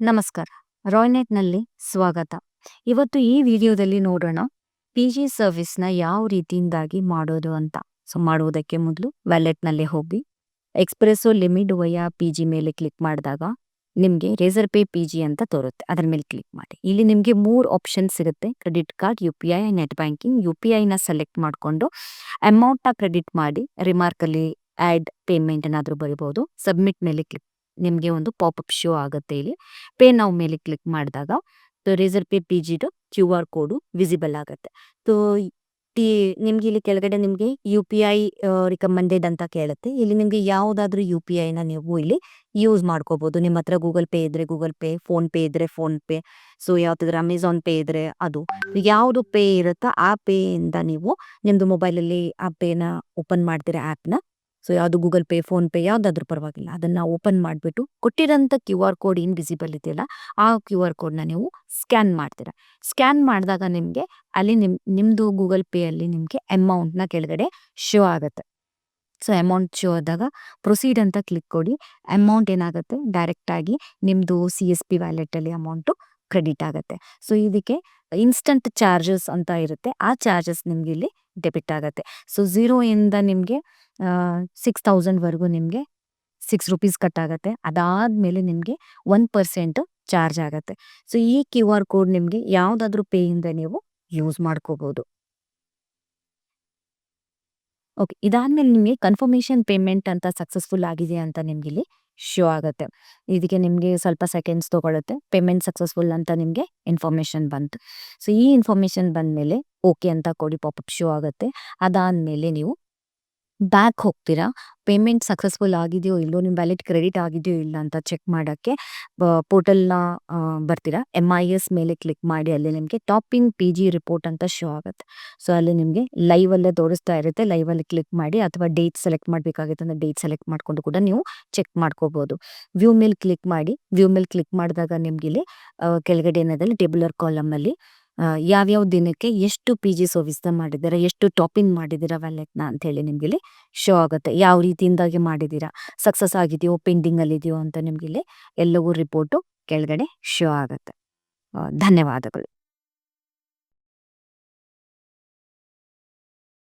ನಮಸ್ಕಾರ. ರಾಯ್ನೆಟ್‌ನಲ್ಲಿ ಸ್ವಾಗತ. ಇವತ್ತು ಈ ವಿಡಿಯೋದಲ್ಲಿ ನೋಡೋಣ ಪಿ-ಜಿ ಸರ್ವಿಸ್‌ನ ಯಾವ ರೀತಿಯಿಂದಾಗಿ ಮಾಡೋದು ಅಂತ. ಮಾಡುವುದಕ್ಕೆ ಮೊದಲು ವ್ಯಾಲೆಟ್‌ನಲ್ಲಿ ಹೋಗಿ ಎಕ್ಸ್‌ಪ್ರೆಸೋ ಲಿಮಿಟ್ ವಯಾ ಪಿ-ಜಿ ಮೇಲೆ ಕ್ಲಿಕ್ ಮಾಡಿದಾಗ ನಿಮಗೆ ರೇಸರ್ ಪೇ ಪಿ-ಜಿ ಅಂತ ತೋರುತ್ತೆ. ಅದರ ಮೇಲೆ ಕ್ಲಿಕ್ ಮಾಡಿ. ಇಲ್ಲಿ ನಿಮಗೆ 3 ಆಪ್ಷನ್ಸ್ ಇರುತ್ತೆ. Credit card, UPI, net banking. ಯು-ಪಿ-ಐನ ಸೆಲೆಕ್ಟ್ ಮಾಡಿಕೊಂಡು ಅಮೌಂಟ್‌ನ ಕ್ರೆಡಿಟ್ ಮಾಡಿ ರಿಮಾರ್ಕಲ್ಲಿ ಆ್ಯಡ್ ಪೇಮೆಂಟ್ ಏನಾದರೂ ಬರಿಬೋದು. ಸಬ್ಮಿಟ್ ಮೇಲೆ ಕ್ಲಿಕ್ ನಿಮಗೆ ಒಂದು ಪಾಪಪ್ ಶೋ ಆಗುತ್ತೆ. ಇಲ್ಲಿ ಪೇ ನೌ ಮೇಲೆ ಕ್ಲಿಕ್ ಮಾಡಿದಾಗ ರೇಸರ್ ಪೇ ಪಿ-ಜಿದು QR ಕೋಡು ವಿಸಿಬಲ್ ಆಗುತ್ತೆ. ಸೊ ನಿಮ್ಗೆ ಇಲ್ಲಿ ಕೆಳಗಡೆ ನಿಮಗೆ ಯು-ಪಿ-ಐ ರಿಕಮೆಂಡೆಡ್ ಅಂತ ಕೇಳುತ್ತೆ. ಇಲ್ಲಿ ನಿಮಗೆ ಯಾವುದಾದ್ರೂ ಯು-ಪಿ-ಐನ ನೀವು ಇಲ್ಲಿ ಯೂಸ್ ಮಾಡ್ಕೋಬೋದು. ನಿಮ್ಮ ಹತ್ರ ಗೂಗಲ್ ಪೇ ಇದ್ರೆ ಗೂಗಲ್ ಪೇ, ಫೋನ್ ಪೇ ಇದ್ರೆ ಫೋನ್ ಪೇ, ಸೊ ಯಾವುದಾದ್ರೂ ಅಮೆಝಾನ್ ಪೇ ಇದ್ರೆ ಅದು, ಯಾವುದು ಪೇ ಇರುತ್ತೋ ಆ ಪೇಯಿಂದ ನೀವು ನಿಮ್ಮದು ಮೊಬೈಲಲ್ಲಿ ಆ ಪೇನ ಓಪನ್ ಮಾಡ್ತೀರಾ ಆ್ಯಪ್ನ. ಸೊ ಯಾವುದು ಗೂಗಲ್ ಪೇ, ಫೋನ್ ಪೇ ಯಾವುದಾದ್ರೂ ಪರವಾಗಿಲ್ಲ, ಅದನ್ನು ಓಪನ್ ಮಾಡಿಬಿಟ್ಟು ಕೊಟ್ಟಿರೋಂಥ QR ಕೋಡ್ ಏನು ವಿಸಿಬಲ್ ಇದೆಯಲ್ಲ ಆ QR ಕೋಡ್ನ ನೀವು ಸ್ಕ್ಯಾನ್ ಮಾಡ್ತೀರಾ. ಸ್ಕ್ಯಾನ್ ಮಾಡಿದಾಗ ನಿಮಗೆ ಅಲ್ಲಿ ನಿಮ್ಮದು ಗೂಗಲ್ ಪೇಯಲ್ಲಿ ನಿಮಗೆ ಅಮೌಂಟ್ನ ಕೆಳಗಡೆ ಶೋ ಆಗುತ್ತೆ. ಸೊ ಅಮೌಂಟ್ ಶೋ ಆದಾಗ ಪ್ರೊಸೀಡ್ ಅಂತ ಕ್ಲಿಕ್ ಕೊಡಿ. ಅಮೌಂಟ್ ಏನಾಗುತ್ತೆ ಡೈರೆಕ್ಟಾಗಿ ನಿಮ್ಮದು CSP ವ್ಯಾಲೆಟಲ್ಲಿ ಅಮೌಂಟು ಕ್ರೆಡಿಟ್ ಆಗುತ್ತೆ. ಸೊ ಇದಕ್ಕೆ ಇನ್ಸ್ಟಂಟ್ ಚಾರ್ಜಸ್ ಅಂತ ಇರುತ್ತೆ. ಆ ಚಾರ್ಜಸ್ ನಿಮಗೆ ಇಲ್ಲಿ ಡೆಬಿಟ್ ಆಗುತ್ತೆ. ಸೊ 0 ಇಂದ ನಿಮಗೆ 6000ವರೆಗೂ ನಿಮಗೆ ₹6 ಕಟ್ ಆಗುತ್ತೆ. ಅದಾದಮೇಲೆ ನಿಮಗೆ 1% ಚಾರ್ಜ್ ಆಗುತ್ತೆ. ಸೊ ಈ QR ಕೋಡ್ ನಿಮಗೆ ಯಾವುದಾದ್ರೂ ಪೇಯಿಂದ ನೀವು ಯೂಸ್ ಮಾಡ್ಕೋಬೋದು. ಓಕೆ, ಇದಾದ್ಮೇಲೆ ನಿಮಗೆ ಕನ್ಫರ್ಮೇಷನ್ ಪೇಮೆಂಟ್ ಅಂತ ಸಕ್ಸಸ್ಫುಲ್ ಆಗಿದೆ ಅಂತ ನಿಮ್ಗೆ ಇಲ್ಲಿ ಶೋ ಆಗುತ್ತೆ. ಇದಕ್ಕೆ ನಿಮಗೆ ಸ್ವಲ್ಪ ಸೆಕೆಂಡ್ಸ್ ತೊಗೊಳುತ್ತೆ. ಪೇಮೆಂಟ್ ಸಕ್ಸಸ್ಫುಲ್ ಅಂತ ನಿಮಗೆ ಇನ್ಫಾರ್ಮೇಷನ್ ಬಂತು. ಸೊ ಈ ಇನ್ಫಾರ್ಮೇಷನ್ ಬಂದಮೇಲೆ ಓಕೆ ಅಂತ ಕೊಡಿ, ಪಾಪಪ್ ಶೋ ಆಗುತ್ತೆ. ಅದಾದಮೇಲೆ ನೀವು ಬ್ಯಾಕ್ ಹೋಗ್ತೀರಾ. ಪೇಮೆಂಟ್ ಸಕ್ಸಸ್ಫುಲ್ ಆಗಿದೆಯೋ ಇಲ್ಲೋ, ನಿಮ್ಮ ವ್ಯಾಲೆಟ್ ಕ್ರೆಡಿಟ್ ಆಗಿದೆಯೋ ಇಲ್ಲ ಅಂತ ಚೆಕ್ ಮಾಡೋಕ್ಕೆ ಪೋರ್ಟಲ್ನ ಬರ್ತೀರಾ. MIS ಮೇಲೆ ಕ್ಲಿಕ್ ಮಾಡಿ ಅಲ್ಲಿ ನಿಮಗೆ ಟಾಪಿಂಗ್ ಪಿ-ಜಿ ರಿಪೋರ್ಟ್ ಅಂತ ಶೋ ಆಗುತ್ತೆ. ಸೊ ಅಲ್ಲಿ ನಿಮಗೆ ಲೈವಲ್ಲೇ ತೋರಿಸ್ತಾ ಇರುತ್ತೆ. ಲೈವಲ್ಲಿ ಕ್ಲಿಕ್ ಮಾಡಿ, ಅಥವಾ ಡೇಟ್ ಸೆಲೆಕ್ಟ್ ಮಾಡಬೇಕಾಗಿತ್ತು ಅಂದರೆ ಡೇಟ್ ಸೆಲೆಕ್ಟ್ ಮಾಡಿಕೊಂಡು ಕೂಡ ನೀವು ಚೆಕ್ ಮಾಡ್ಕೋಬೋದು. ವ್ಯೂ ಮೇಲೆ ಕ್ಲಿಕ್ ಮಾಡಿ. ವ್ಯೂ ಮೇಲೆ ಕ್ಲಿಕ್ ಮಾಡಿದಾಗ ನಿಮ್ಗೆ ಇಲ್ಲಿ ಕೆಳಗಡೆ ಏನದಲ್ಲಿ ಟೇಬುಲರ್ ಕಾಲಮಲ್ಲಿ ಯಾವ್ಯಾವ ದಿನಕ್ಕೆ ಎಷ್ಟು ಪಿ-ಜಿ ಸರ್ವಿಸ್ನ ಮಾಡಿದ್ದೀರಾ, ಎಷ್ಟು ಟಾಪಿಂಗ್ ಮಾಡಿದ್ದೀರಾ ವ್ಯಾಲೆಟ್ನ ಅಂಥೇಳಿ ನಿಮ್ಗೆ ಇಲ್ಲಿ ಶೋ ಆಗುತ್ತೆ. ಯಾವ ರೀತಿಯಿಂದಾಗಿ ಮಾಡಿದ್ದೀರಾ, ಸಕ್ಸಸ್ ಆಗಿದೆಯೋ ಪೆಂಡಿಂಗಲ್ಲಿದೆಯೋ ಅಂತ ನಿಮ್ಗೆ ಇಲ್ಲಿ ಎಲ್ಲವೂ ರಿಪೋರ್ಟು ಕೆಳಗಡೆ ಶೋ ಆಗುತ್ತೆ. ಧನ್ಯವಾದಗಳು.